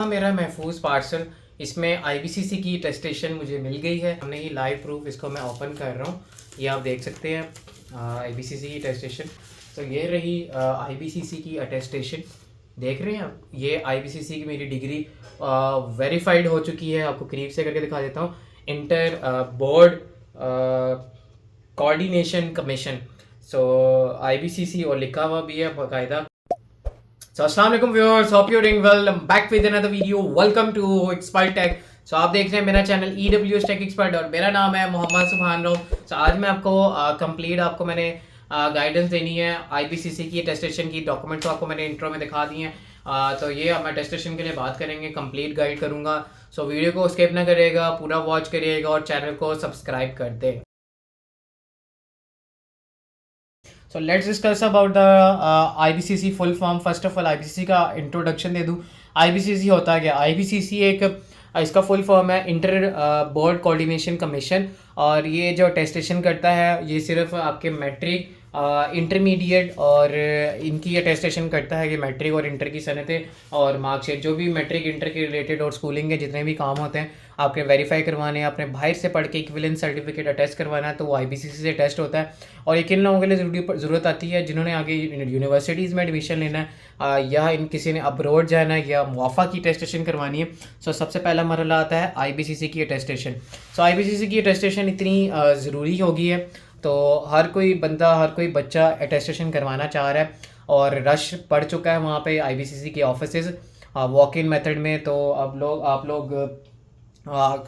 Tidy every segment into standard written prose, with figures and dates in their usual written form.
मेरा महफूज पार्सल इसमें आईबीसीसी की टेस्टेशन मुझे मिल गई है। हमने ये लाइव प्रूफ इसको मैं ओपन कर रहा हूँ। ये आप देख सकते हैं आईबीसीसी की टेस्टेशन। तो ये रही आईबीसीसी की अटेस्टेशन, देख रहे हैं आप। ये आईबीसीसी की मेरी डिग्री वेरीफाइड हो चुकी है। आपको करीब से करके दिखा देता हूँ। Inter board coordination commission, so IBCC, और लिखा हुआ भी है बाकायदा। So अस्सलाम वालेकुम viewers, hope you doing well. Back with another video. Welcome to expert tech. So आप देख रहे हैं मेरा चैनल EWS टेक एक्सपर्ट और मेरा नाम है मोहम्मद सुभान राव। सो आज मैं आपको कंप्लीट आपको मैंने गाइडेंस देनी है आईबीसीसी की टेस्टेशन की। डॉक्यूमेंट्स तो आपको मैंने इंट्रो में दिखा दिए हैं। तो ये मैं टेस्टेशन के लिए बात करेंगे, कंप्लीट गाइड करूंगा। सो वीडियो को स्किप ना करिएगा, पूरा वॉच करिएगा और चैनल को सब्सक्राइब कर दें। So let's discuss about the IBCC full form. First of all IBCC का इंट्रोडक्शन दे दूं। आईबीसीसी होता है क्या? आईबीसीसी एक इसका फुल फॉर्म है इंटर बोर्ड कोऑर्डिनेशन कमीशन। और ये जो टेस्टेशन करता है ये सिर्फ आपके मैट्रिक, इंटरमीडिएट और इनकी अटेस्टेशन करता है कि मैट्रिक और इंटर की सनतें और मार्कशीट, जो भी मैट्रिक इंटर के रिलेटेड और स्कूलिंग के जितने भी काम होते हैं आपके वेरीफाई करवाने हैं, अपने बाहर से पढ़ के इक्विवेलेंस सर्टिफिकेट अटेस्ट करवाना है, तो वो आईबीसीसी से टेस्ट होता है। और ये किन लोगों के लिए ज़रूरत आती है? जिन्होंने आगे यूनिवर्सिटीज़ में एडमिशन लेना है या इन किसी ने अब्रॉड जाना है या मुआफ़ा की टेस्टेशन करवानी है। सो सबसे पहला मरहला आता है आईबीसीसी की अटेस्टेशन। सो आईबीसीसी की अटेस्टेशन इतनी ज़रूरी हो गई है तो हर कोई बंदा, हर कोई बच्चा अटेस्टेशन करवाना चाह रहा है और रश पड़ चुका है वहाँ पे आईबीसीसी के ऑफिसेज वॉक इन मेथड में। तो अब आप लोग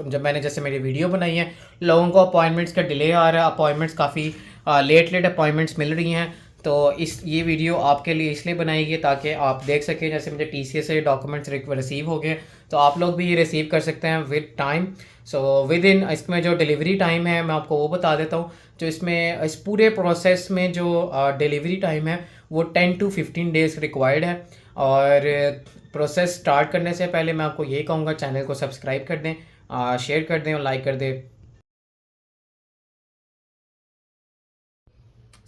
जब मैंने जैसे मेरी वीडियो बनाई है, लोगों को अपॉइंटमेंट्स का डिले आ रहा है, अपॉइंटमेंट्स काफ़ी लेट अपॉइंटमेंट्स मिल रही हैं। तो ये वीडियो आपके लिए इसलिए बनाई गई ताकि आप देख सकें। जैसे मुझे टीसीएस से डॉक्यूमेंट्स रिसीव हो गए तो आप लोग भी ये रिसीव कर सकते हैं with time. So with in इसमें जो डिलीवरी टाइम है मैं आपको वो बता देता हूँ। जो इसमें इस पूरे प्रोसेस में जो डिलीवरी टाइम है वो 10 to 15 डेज़ रिक्वायर्ड है। और प्रोसेस स्टार्ट करने से पहले मैं आपको ये कहूँगा, चैनल को सब्सक्राइब कर दें, शेयर कर दें और लाइक कर दें।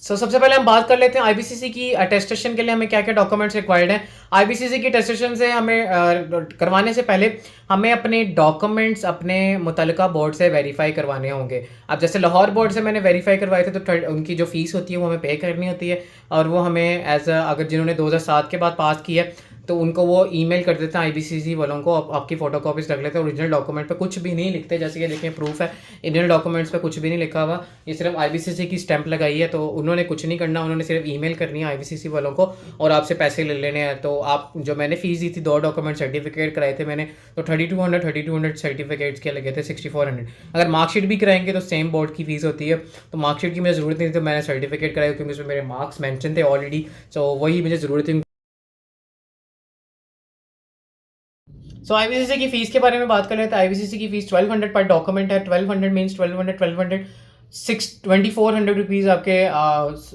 सबसे पहले हम बात कर लेते हैं आईबीसीसी की अटेस्टेशन के लिए हमें क्या क्या डॉक्यूमेंट्स रिक्वायर्ड हैं। आईबीसीसी की अटेस्टेशन से हमें करवाने से पहले हमें अपने डॉक्यूमेंट्स अपने मुतलका बोर्ड से वेरीफाई करवाने होंगे। अब जैसे लाहौर बोर्ड से मैंने वेरीफाई करवाए थे तो उनकी जो फीस होती है वो हमें पे करनी होती है और वो हमें अगर जिन्होंने 2007 के बाद पास किया है तो उनको वो ईमेल कर देते हैं आईबीसीसी वालों को। आपकी फ़ोटो कॉपीज रख लेते हैं। ओरिजिनल डॉक्यूमेंट पे कुछ भी नहीं लिखते, जैसे कि देखें प्रूफ है, इंडियन डॉक्यूमेंट्स पे कुछ भी नहीं लिखा हुआ, ये सिर्फ आईबीसीसी की स्टैंप लगाई है। तो उन्होंने कुछ नहीं करना, उन्होंने सिर्फ ईमेल करनी है आईबीसीसी वालों को और आपसे पैसे ले लेने हैं। तो आप जो मैंने फ़ीस दी थी, 2 डॉक्यूमेंट सर्टिफिकेट कराए थे मैंने, तो 3200 सर्टिफिकेट्स के लगे थे 6400। अगर मार्कशीट भी कराएंगे तो सेम बोर्ड की फ़ीस होती है। तो मार्कशीट की मुझे ज़रूरत नहीं थी, तो मैंने सर्टिफिकेट कराया क्योंकि उसमें मेरे मार्क्स मैंशन थे ऑलरेडी। सो वही मुझे ज़रूरत थी। सो आईबीसीसी की फीस के बारे में बात कर रहे हैं तो आईबीसीसी की फीस 1200 पर डॉक्यूमेंट है। 1200 मीन्स 1200 2400 रुपीज़ आपके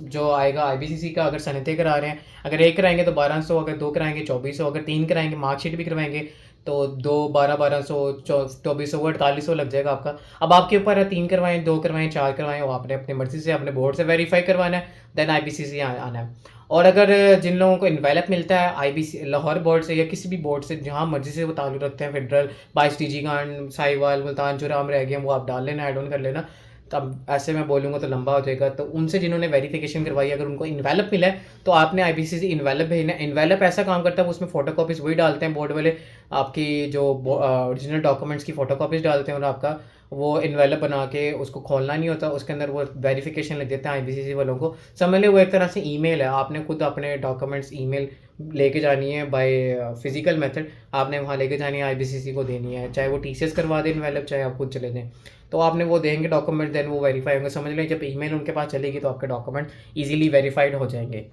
जो आएगा आईबीसीसी का अगर सनते करा रहे हैं। अगर एक कराएंगे तो 1200, अगर 2 कराएंगे 2400, अगर 3 कराएंगे मार्कशीट भी करवाएंगे तो 2 1200 2400 4800 लग जाएगा आपका। अब आपके ऊपर है, 3 करवाएं, 2 करवाएं, 4 करवाएं, वो आपने अपनी मर्जी से अपने बोर्ड से वेरीफाई करवाना है, देन आईबीसीसी आना है। और अगर जिन लोगों को इन्वेलप मिलता है आईबीसी लाहौर बोर्ड से या किसी भी बोर्ड से जहाँ मर्जी से वो ताल्लुक़ रखते हैं, फेडरल 22 DG खान, साहिवाल, मुल्तान, चुराम रह गए, वो आप डाल लेना, ऐड ऑन कर लेना। तब ऐसे मैं बोलूँगा तो लंबा हो जाएगा। तो उनसे जिन्होंने वेरिफिकेशन करवाई, अगर उनको इन्वेलप मिला है तो आपने आईबीसीसी इन्वेलप भेजना है। इन्वेलप ऐसा काम करता है, वो उसमें फ़ोटो कॉपीज़ वही डालते हैं बोर्ड वाले, आपकी जो ओरिजिनल डॉक्यूमेंट्स की फ़ोटो कॉपीज़ डालते हैं और आपका वो इन्वेलप बना के उसको खोलना नहीं होता, उसके अंदर वो वेरिफिकेशन लग देते हैं आईबीसीसी वालों को। समझ लें वो एक तरह से ईमेल है, आपने खुद अपने डॉक्यूमेंट्स ईमेल लेके जानी है बाय फिजिकल मेथड, आपने वहाँ लेके जानी है, आईबीसीसी को देनी है, चाहे वो टीसीएस करवा दें इन्वेलप, चाहे आप खुद चले जाएँ। तो आपने वो देंगे डॉक्यूमेंट, देन वो वेरीफाई होंगे। समझ लें जब ईमेल उनके पास चलेगी तो आपके डॉक्यूमेंट ईजिली वेरीफाइड हो जाएंगे।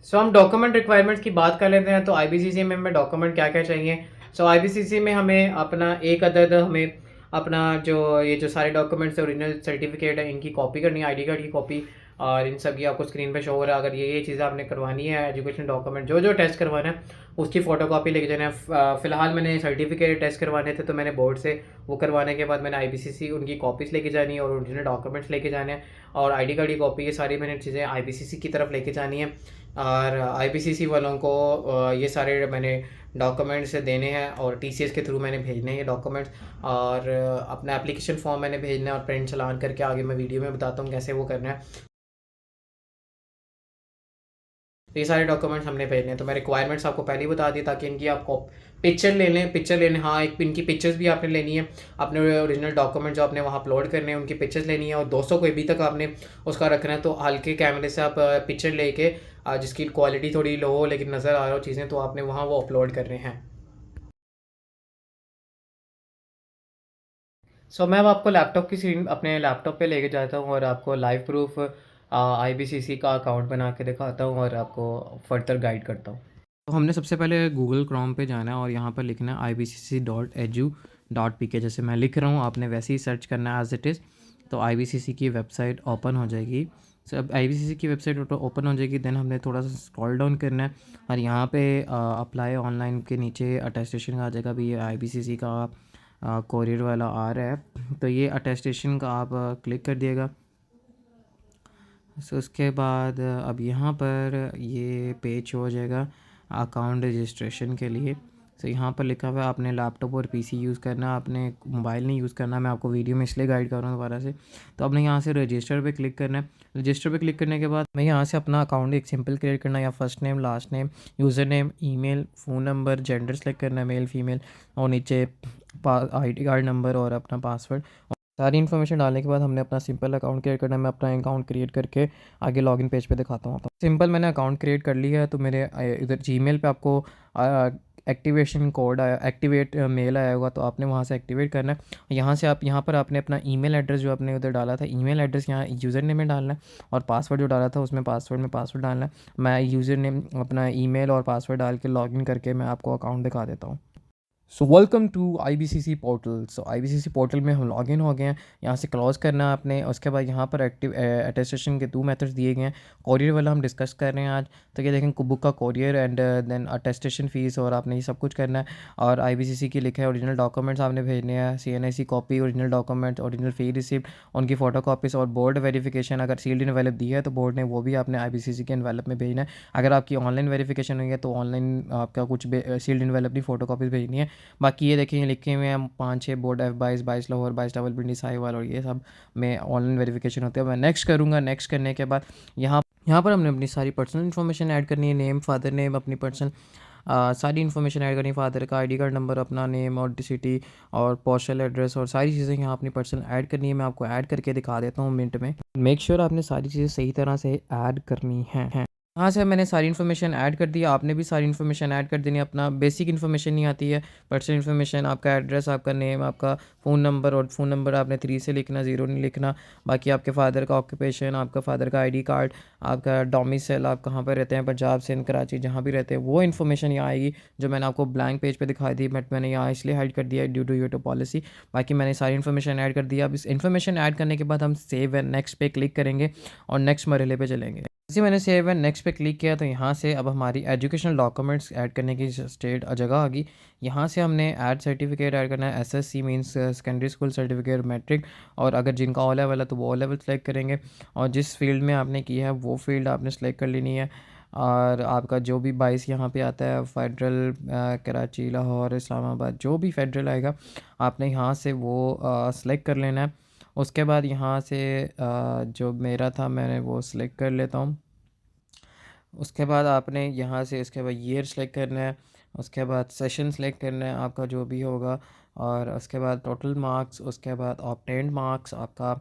हम डॉक्यूमेंट रिक्वायरमेंट्स की बात कर लेते हैं। तो आईबीसीसी में हमें डॉक्यूमेंट क्या क्या चाहिए। आईबीसीसी में हमें अपना एक अदद हमें अपना जो ये जो सारे डॉक्यूमेंट्स ओरिजिनल सर्टिफिकेट है इनकी कॉपी करनी है, आईडी कार्ड की कॉपी, और इन सब ये आपको स्क्रीन पे शो हो रहा है। अगर ये चीज़ें आपने करवानी है, एजुकेशन डॉक्यूमेंट जो जो टेस्ट करवाना है उसकी फ़ोटोकॉपी लेके जाना है। फ़िलहाल मैंने सर्टिफिकेट टेस्ट करवाने थे तो मैंने बोर्ड से वो करवाने के बाद मैंने आईबीसीसी उनकी कॉपीज़ लेके जानी है और ओरिजिनल डॉक्यूमेंट्स लेके जाने हैं और आईडी कार्ड की कॉपी, ये सारी मैंने चीज़ें आईबीसीसी की तरफ लेके जानी है। और आईबीसीसी वालों को ये सारे मैंने डॉक्यूमेंट्स देने हैं और टीसीएस के थ्रू मैंने भेजने हैं ये डॉक्यूमेंट्स। और अपना एप्लीकेशन फॉर्म मैंने भेजना है और प्रिंट चलान करके आगे मैं वीडियो में बताता हूँ कैसे वो करना है। तो ये सारे डॉक्यूमेंट्स हमने भेजने हैं। तो मैं रिक्वायरमेंट्स आपको पहले ही बता दी ताकि इनकी आपको पिक्चर ले लें, पिक्चर लेने, हाँ एक इनकी पिक्चर्स भी आपने लेनी है, अपने ओरिजिनल डॉक्यूमेंट जो आपने वहाँ अपलोड करने हैं उनकी पिक्चर्स लेनी है और 200 को अभी तक आपने उसका रखना है। तो हल्के कैमरे से आप पिक्चर लेके जिसकी क्वालिटी थोड़ी लो हो लेकिन नज़र आ रहा हो चीज़ें, तो आपने वहाँ वो अपलोड करने हैं। मैं अब आपको लैपटॉप की स्क्रीन अपने लैपटॉप पे लेके जाता हूँ और आपको लाइव प्रूफ आईबीसीसी का अकाउंट बना के दिखाता हूँ और आपको फर्दर गाइड करता हूँ। तो हमने सबसे पहले गूगल क्रोम पे जाना है और यहाँ पर लिखना है ibcc.edu.pk। जैसे मैं लिख रहा हूँ आपने वैसे ही सर्च करना है एज इट इज़। तो आईबीसीसी की वेबसाइट ओपन हो जाएगी। अब आईबीसीसी की वेबसाइट ओपन हो जाएगी, देन हमने थोड़ा सा स्क्रॉल डाउन करना है और यहाँ पे अप्लाई ऑनलाइन के नीचे अटेस्टेशन का आ जाएगा। भी ये आईबीसीसी का कोरियर वाला आ रहा है, तो ये अटेस्टेशन का आप क्लिक कर दिएगा। सो उसके बाद अब यहाँ पर ये पेज हो जाएगा अकाउंट रजिस्ट्रेशन के लिए। सो यहाँ पर लिखा हुआ है आपने लैपटॉप और पीसी यूज़ करना है, आपने मोबाइल नहीं यूज़ करना। मैं आपको वीडियो में इसलिए गाइड कर रहा हूँ दोबारा से। तो आपने यहाँ से रजिस्टर पे क्लिक करना है। रजिस्टर पे क्लिक करने के बाद मैं यहाँ से अपना अकाउंट एक सिंपल क्रिएट करना है, या first name, last name, user name, email, phone number, gender select करना है, मेल फीमेल, और नीचे आईडी कार्ड नंबर और अपना पासवर्ड। सारी इन्फॉर्मेशन डालने के बाद हमने अपना सिंपल अकाउंट क्रिएट करना है। मैं अपना अकाउंट क्रिएट करके आगे लॉगिन पेज पे दिखाता हूँ। सिंपल मैंने अकाउंट क्रिएट कर लिया है। तो मेरे इधर जीमेल पे आपको एक्टिवेशन कोड आया, एक्टिवेट मेल आया होगा, तो आपने वहाँ से एक्टिवेट करना है। यहाँ से आप यहाँ पर आपने अपना ईमेल एड्रेस जो आपने उधर डाला था, ईमेल एड्रेस यहाँ यूज़र नेम में डालना है और पासवर्ड जो डाला था उसमें पासवर्ड में पासवर्ड डालना है। मैं यूज़र नेम अपना ईमेल और पासवर्ड डाल के लॉगिन करके मैं आपको अकाउंट दिखा देता हूँ। So welcome to IBCC portal. So IBCC portal में हम लॉगिन हो गए हैं। यहाँ से क्लोज करना है आपने। उसके बाद यहाँ पर एक्टिव अटेस्टेशन के 2 मेथड्स दिए गए हैं। कोरियर वाला हम डिस्कस कर रहे हैं आज। तो ये देखें बुक का courier and then attestation fees, और आपने ये सब कुछ करना है। और आईबीसीसी की लिखा है ओरिजिनल डॉक्यूमेंट्स आपने भेजने हैं, CNIC copy, original documents, original fee receipt, उनकी फ़ोटो कॉपीज़ और बोर्ड वेरिफिकेशन। अगर सील्ड इन्वेलप दी है तो बोर्ड ने वो भी आपने आईबीसीसी के इन्वेलप में भेजना है। अगर आपकी ऑनलाइन वेरिफिकेशन हुई है तो ऑनलाइन आपका कुछ सील्ड इन्वेलप की फ़ोटो कॉपीज़ भेजनी है। बाकी ये देखिए लिखे हुए हैं 5-6 बोर्ड F22, 22 लाहौर, 22 रावलपिंडी, साहिवाल, और ये सब में ऑनलाइन वेरिफिकेशन होते हैं। मैं नेक्स्ट करूँगा। नेक्स्ट करने के बाद यहाँ पर हमने अपनी सारी पर्सनल इन्फॉर्मेशन ऐड करनी है, नेम, फादर नेम, अपनी पर्सनल सारी इन्फॉर्मेशन ऐड करनी है, फादर का आईडी कार्ड नंबर, अपना नेम और सिटी और पोस्टल एड्रेस, और सारी चीज़ें यहाँ अपनी पर्सनल ऐड करनी है। मैं आपको ऐड करके दिखा देता हूँ मिनट में। मेक श्योर आपने सारी चीज़ें सही तरह से ऐड करनी है। हाँ सर, मैंने सारी इन्फॉर्मेशन ऐड कर दिया, आपने भी सारी इन्फॉर्मेशन ऐड कर देनी है। अपना बेसिक इन्फॉर्मेशन नहीं आती है, पर्सनल इन्फॉर्मेशन, आपका एड्रेस, आपका नेम, आपका फ़ोन नंबर, और फ़ोन नंबर आपने 3 से लिखना, 0 नहीं लिखना। बाकी आपके फादर का ऑक्यूपेशन, आपका फादर का आईडी कार्ड, आपका डोमिसाइल, आप कहाँ पर रहते हैं, पंजाब, सिंध, कराची, जहाँ भी रहते हैं, वो इन्फॉर्मेशन यहाँ आएगी जो मैंने आपको ब्लैंक पेज पर दिखाई दी, बट मैंने यहाँ इसलिए हाइड कर दिया ड्यू टू यूट्यूब पॉलिसी। बाकी मैंने सारी इन्फॉर्मेशन ऐड कर दिया। अब इस इन्फॉर्मेशन ऐड करने के बाद हम सेव एंड नेक्स्ट पे क्लिक करेंगे और नेक्स्ट मरहले पे चलेंगे। जैसे मैंने सेव एंड नेक्स्ट पे क्लिक किया तो यहाँ से अब हमारी एजुकेशनल डॉक्यूमेंट्स ऐड करने की स्टेट जगह आ गई। यहाँ से हमने ऐड सर्टिफिकेट ऐड करना है, SSC means secondary school certificate, matric, और अगर जिनका ओ लेवल है तो वो ओ लेवल सेलेक्ट करेंगे, और जिस फील्ड में आपने किया है वो फील्ड आपने सेलेक्ट कर लेनी है। और आपका जो भी 22 यहाँ पे आता है, फेडरल, कराची, लाहौर, इस्लामाबाद, जो भी फेडरल आएगा आपने यहाँ से वो सेलेक्ट कर लेना है। उसके बाद यहाँ से जो मेरा था मैंने वो सिलेक्ट कर लेता हूँ। उसके बाद आपने यहाँ से उसके बाद ईयर सेलेक्ट करना है, उसके बाद सेशन सेलेक्ट करना है आपका जो भी होगा, और उसके बाद टोटल मार्क्स, उसके बाद ऑब्टेन्ड मार्क्स, आपका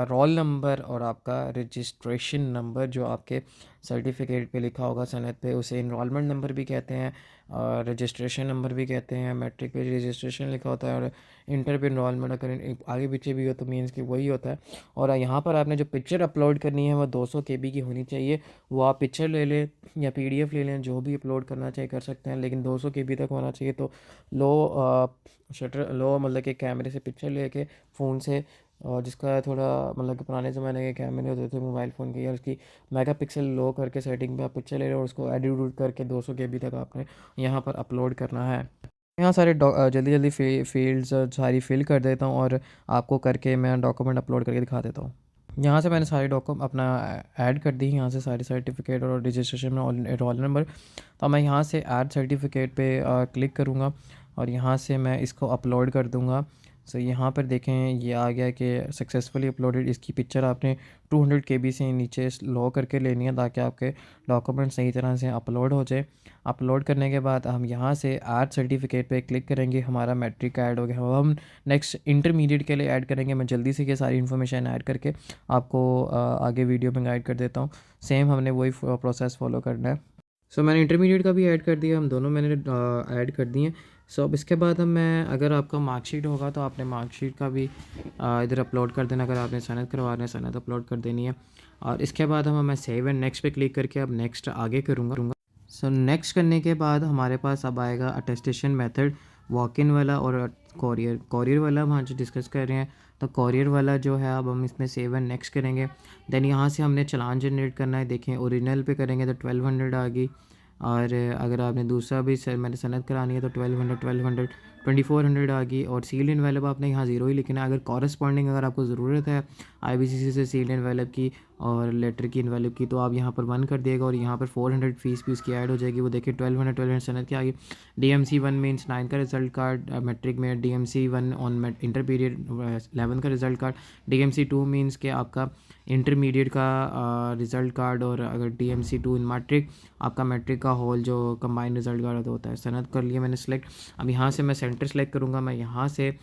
रोल नंबर और आपका रजिस्ट्रेशन नंबर जो आपके सर्टिफिकेट पे लिखा होगा सनद पे, उसे इनरोलमेंट नंबर भी कहते हैं और रजिस्ट्रेशन नंबर भी कहते हैं। मैट्रिक पे रजिस्ट्रेशन लिखा होता है और इंटर पे इनरोलमेंट अगर आगे पीछे भी हो तो मीन्स कि वही होता है। और यहाँ पर आपने जो पिक्चर अपलोड करनी है वो 200 KB की होनी चाहिए। वो आप पिक्चर ले लें या PDF ले लें, जो भी अपलोड करना चाहिए कर सकते हैं, लेकिन 200 KB तक होना चाहिए। तो लो शटर लो मतलब कि कैमरे से पिक्चर लेके फ़ोन से और जिसका थोड़ा मतलब कि पुराने ज़माने के कैमरे होते थे मोबाइल फ़ोन के, या उसकी मेगापिक्सल लो करके सेटिंग पे आप पिक्चर ले रहे हो और उसको एडिट उडिट करके 200 केबी तक आपने यहाँ पर अपलोड करना है। यहाँ सारे जल्दी जल्दी फील्ड्स सारी फिल कर देता हूँ और आपको करके मैं डॉक्यूमेंट अपलोड करके दिखा देता हूँ। यहाँ से मैंने सारे डॉक्यूमेंट अपना ऐड कर दी, यहाँ से सारे सर्टिफिकेट और रजिस्ट्रेशन में रोल नंबर। तो मैं यहाँ से ऐड सर्टिफिकेट पे क्लिक करूँगा और यहाँ से मैं इसको अपलोड कर दूँगा। सो यहाँ पर देखें ये आ गया कि सक्सेसफुली अपलोडेड। इसकी पिक्चर आपने 200 केबी से नीचे लो करके लेनी है ताकि आपके डॉक्यूमेंट सही तरह से अपलोड हो जाए। अपलोड करने के बाद हम यहाँ से ऐड सर्टिफिकेट पे क्लिक करेंगे, हमारा मैट्रिक ऐड हो गया। अब हम नेक्स्ट इंटरमीडिएट के लिए ऐड करेंगे। मैं जल्दी से ये सारी इन्फॉर्मेशन ऐड करके आपको आगे वीडियो में गाइड कर देता हूँ। सेम हमने वही प्रोसेस फॉलो करना है। सो मैंने इंटरमीडिएट का भी ऐड कर दिया, हम दोनों मैंने ऐड कर दिए। सो अब इसके बाद हम मैं अगर आपका मार्कशीट होगा तो आपने मार्कशीट का भी इधर अपलोड कर देना। अगर आपने सनद करवा रहे हैं सनद अपलोड कर देनी है। और इसके बाद मैं सेव एंड नेक्स्ट पे क्लिक करके अब नेक्स्ट आगे करूँगा। सो नेक्स्ट करने के बाद हमारे पास अब आएगा अटेस्टेशन मेथड, वॉक इन वाला और कोरियर वाला हम आज डिस्कस कर रहे हैं। तो कोरियर वाला जो है अब हम इसमें सेव एंड नेक्स्ट करेंगे। देन यहाँ से हमने चालान जनरेट करना है। देखें ओरिजिनल पे करेंगे तो 1200 आ गई, और अगर आपने दूसरा भी मैंने सनद करानी है तो 1200 2400 आ गई। और सील्ड इनवेलप आपने यहाँ ज़ीरो ही लिखना है। अगर कॉरस्पॉन्डिंग अगर आपको ज़रूरत है आईबीसीसी से सील्ड इनवेलप की और लेटर की इनवेलप की तो आप यहाँ पर 1 कर दिएगा और यहाँ पर 400 फीस भी उसकी ऐड हो जाएगी। वो देखिए 1200 सनद की आ गई। DMC 1 मीन्स 9 का रिजल्ट कार्ड मैट्रिक में, DMC 1 ऑन इंटरमीडिएट 11 का रिजल्ट कार्ड, DMC 2 मीन्स के आपका इंटरमीडिएट का रिज़ल्ट कार्ड, और अगर DMC 2 इन मैट्रिक आपका मैट्रिक का होल जो कंबाइंड रिज़ल्ट कार्ड होता है। सनद कर लिया मैंने सेलेक्ट। अब यहाँ से मैं सेंटर सेलेक्ट करूँगा। मैं यहाँ से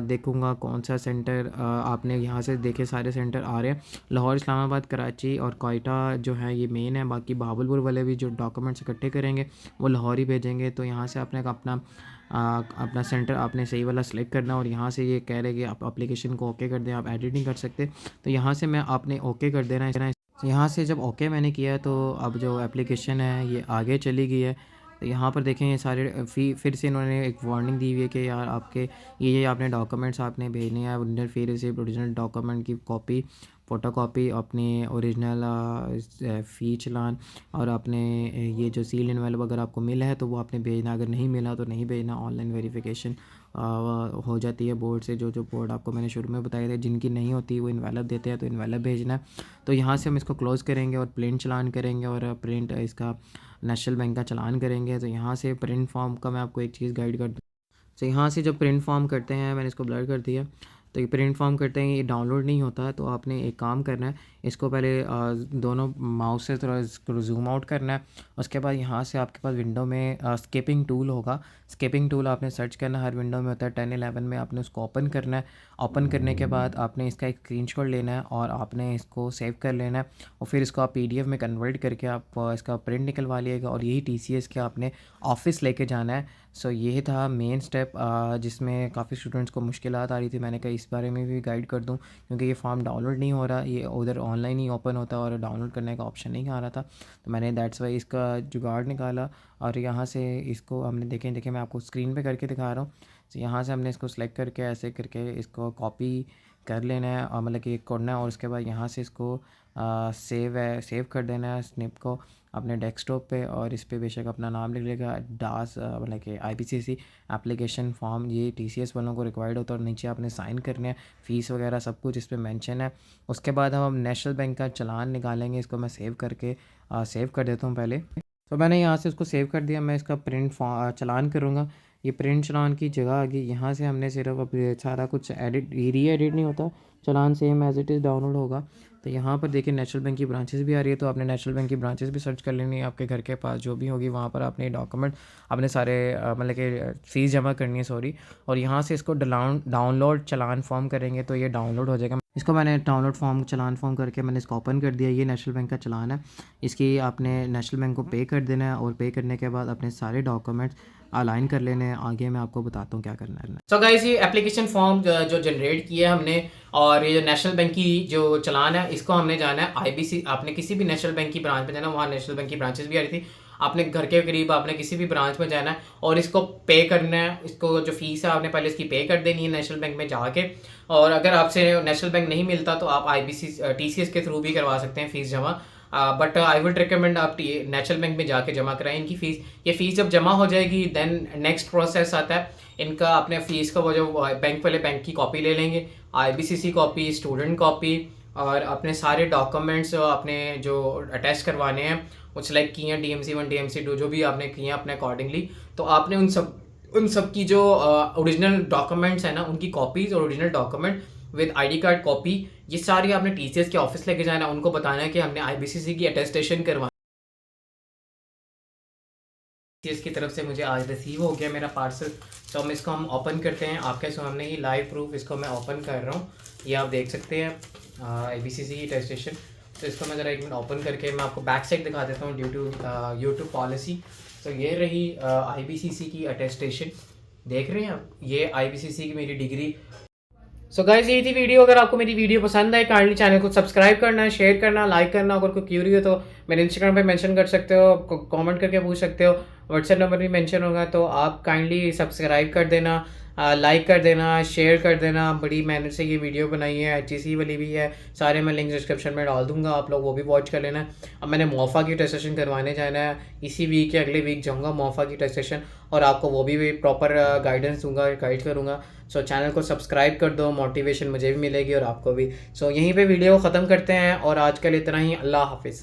देखूँगा कौन सा सेंटर आपने यहाँ से देखे सारे सेंटर आ रहे हैं। लाहौर, इस्लामाबाद, कराची और कोयटा जो है ये मेन है। बाकी बहावलपुर वाले भी जो डॉक्यूमेंट्स इकट्ठे करेंगे वो लाहौर ही भेजेंगे। तो यहाँ से आपने अपना सेंटर आपने सही वाला सेलेक्ट करना। और यहाँ से ये कह रहे कि आप एप्लीकेशन को ओके कर दें, आप एडिट नहीं कर सकते। तो यहाँ से मैं आपने ओके कर देना है। यहाँ से जब ओके मैंने किया तो अब जो एप्लीकेशन है ये आगे चली गई है। तो यहाँ पर देखें ये सारे फिर से इन्होंने एक वार्निंग दी हुई है कि यार आपके ये आपने डॉक्यूमेंट्स आपने भेजने हैं। ओरिजिनल फी रिसिप्ट, ओरिजिनल डॉक्यूमेंट की कॉपी, फ़ोटोकॉपी, अपने ओरिजिनल फ़ी चालान, और आपने ये जो सील इनवेलप अगर आपको मिला है तो वो आपने भेजना। अगर नहीं मिला तो नहीं भेजना। ऑनलाइन वेरिफिकेशन हो जाती है बोर्ड से। जो बोर्ड आपको मैंने शुरू में बताया था, जिनकी नहीं होती वो इनवेलप देते हैं तो इनवेलप भेजना है। तो यहाँ से हम इसको क्लोज़ करेंगे और प्रिंट चालान करेंगे और प्रिंट इसका नेशनल बैंक का चालान करेंगे। तो यहाँ से प्रिंट फॉर्म का मैं आपको एक चीज़ गाइड कर दूँ। तो यहाँ से जब प्रिंट फॉर्म करते हैं, मैंने इसको ब्लर कर दिया। तो ये प्रिंट फॉर्म करते हैं, ये डाउनलोड नहीं होता है। तो आपने एक काम करना है, इसको पहले दोनों माउस से थोड़ा इसको जूम आउट करना है। उसके बाद यहाँ से आपके पास विंडो में स्केपिंग टूल होगा। स्केपिंग टूल आपने सर्च करना है, हर विंडो में होता है। 10-11 में आपने उसको ओपन करना है। ओपन करने के बाद आपने इसका एक स्क्रीनशॉट लेना है और आपने इसको सेव कर लेना है। और फिर इसको आप PDF में कन्वर्ट करके आप इसका प्रिंट निकलवा लिएगा और यही TCS के आपने ऑफिस लेके जाना है। सो ये था मेन स्टेप जिसमें काफ़ी स्टूडेंट्स को मुश्किलात आ रही थी। मैंने कहा इस बारे में भी गाइड कर दूं क्योंकि ये फॉर्म डाउनलोड नहीं हो रहा, ये उधर ऑनलाइन ही ओपन होता और डाउनलोड करने का ऑप्शन नहीं आ रहा था। तो मैंने दैट्स वाई इसका जुगाड़ निकाला और यहाँ से इसको हमने देखें मैं आपको स्क्रीन पे करके दिखा रहा हूँ। तो यहाँ से हमने इसको सेलेक्ट करके ऐसे करके इसको कॉपी कर लेना है और मतलब कि करना है। और उसके बाद यहाँ से इसको सेव कर देना है स्निप को अपने डेस्कटॉप पे, और इस पे बेशक अपना नाम लिख लेगा। डास मतलब कि IPCC एप्लीकेशन फॉर्म ये TCS वालों को रिक्वायर्ड होता है और नीचे आपने साइन करने हैं, फ़ीस वगैरह सब कुछ इस पे मेंशन है। उसके बाद हम नेशनल बैंक का चालान निकालेंगे। इसको मैं सेव करके सेव कर देता हूँ पहले। तो मैंने यहाँ से इसको सेव कर दिया। मैं इसका प्रिंट चालान करूँगा। ये प्रिंट चालान की जगह आ गई। यहाँ से हमने सिर्फ अब ये सारा कुछ एडिट री एडिट नहीं होता, चालान same as it is download होगा। तो यहाँ पर देखिए नेशनल बैंक की ब्रांचेस भी आ रही है। तो आपने नेशनल बैंक की ब्रांचेस भी सर्च कर लेनी है, आपके घर के पास जो भी होगी वहाँ पर आपने डॉक्यूमेंट अपने सारे मतलब कि फ़ीस जमा करनी है सॉरी। और यहाँ से इसको डाउनलोड चालान फॉर्म करेंगे तो ये डाउनलोड हो जाएगा। इसको मैंने डाउनलोड फॉर्म चालान फॉर्म करके मैंने इसको ओपन कर दिया। ये नेशनल बैंक का चालान है। इसकी आपने नेशनल बैंक को पे कर देना है और पे करने के बाद अपने सारे डॉक्यूमेंट्स अलाइन कर लेने हैं। आगे मैं आपको बताता हूँ क्या करना है। सो गाइस ये एप्लीकेशन फॉर्म जो जनरेट किया है हमने, और ये जो नेशनल बैंक की जो चालान है इसको हमने जाना है IBC। आपने किसी भी नेशनल बैंक की ब्रांच पे जाना, वहाँ नेशनल बैंक की ब्रांचेस भी आ रही थी। आपने घर के करीब आपने किसी भी ब्रांच में जाना है और इसको पे करना है, इसको जो फीस है आपने पहले इसकी पे कर देनी है नेशनल बैंक में जाके। और अगर आपसे नेशनल बैंक नहीं मिलता तो आप IBC TCS के थ्रू भी करवा सकते हैं फ़ीस जमा। बट आई वुड रिकमेंड आप नेशनल बैंक में जाके जमा कराएं इनकी फ़ीस। ये फ़ीस जब जमा हो जाएगी देन नेक्स्ट प्रोसेस आता है इनका, अपने फ़ीस का वो जो बैंक वाले बैंक की कॉपी ले लेंगे, IBCC कॉपी, स्टूडेंट कॉपी और अपने सारे डॉक्यूमेंट्स अपने जो अटैच करवाने हैं वो सेलेक्ट किए हैं, DMC1 DMC2 जो भी आपने किए हैं अपने अकॉर्डिंगली। तो आपने उन सब की जो ओरिजिनल डॉक्यूमेंट्स हैं ना उनकी कॉपीज़ और original document with ID card copy ये सारी आपने TCS के ऑफिस लेके जाना है, उनको बताना है कि हमने IBCC की अटेस्टेशन करवाई। TCS की तरफ से मुझे आज रिसीव हो गया मेरा पार्सल, तो हम इसको हम ओपन करते हैं आपके सामने ही लाइव प्रूफ इसको मैं ओपन कर रहा हूँ। ये आप देख सकते हैं IBCC की अटेस्टेशन। तो इसको मैं ज़रा एक मिनट ओपन करके मैं आपको बैक साइड दिखा देता हूँ ड्यू टू यूट्यूब पॉलिसी। तो ये रही IBCC की अटेस्टेशन, देख रहे हैं आप, ये IBCC की मेरी डिग्री। सो गाइस यही थी वीडियो। अगर आपको मेरी वीडियो पसंद आए काइंडली चैनल को सब्सक्राइब करना, शेयर करना, लाइक करना। अगर कोई क्यूरी हो तो मेरे इंस्टाग्राम पे मेंशन कर सकते हो, कमेंट करके पूछ सकते हो, व्हाट्सएप नंबर भी मेंशन होगा। तो आप काइंडली सब्सक्राइब कर देना, लाइक कर देना, शेयर कर देना। बड़ी मेहनत से ये वीडियो बनाई है, HEC वाली भी है, सारे मैं लिंक डिस्क्रिप्शन में डाल दूंगा, आप लोग वो भी वॉच कर लेना। अब मैंने मोफा की टेस्टेशन करवाने जाना है इसी वीक या अगले वीक जाऊँगा मोफा की टेस्टेशन, और आपको वो भी प्रॉपर गाइडेंस दूंगा, गाइड करूँगा। सो चैनल को सब्सक्राइब कर दो, मोटिवेशन मुझे भी मिलेगी और आपको भी। सो यहीं पे वीडियो ख़त्म करते हैं और आज के लिए इतना ही। अल्लाह हाफिज़।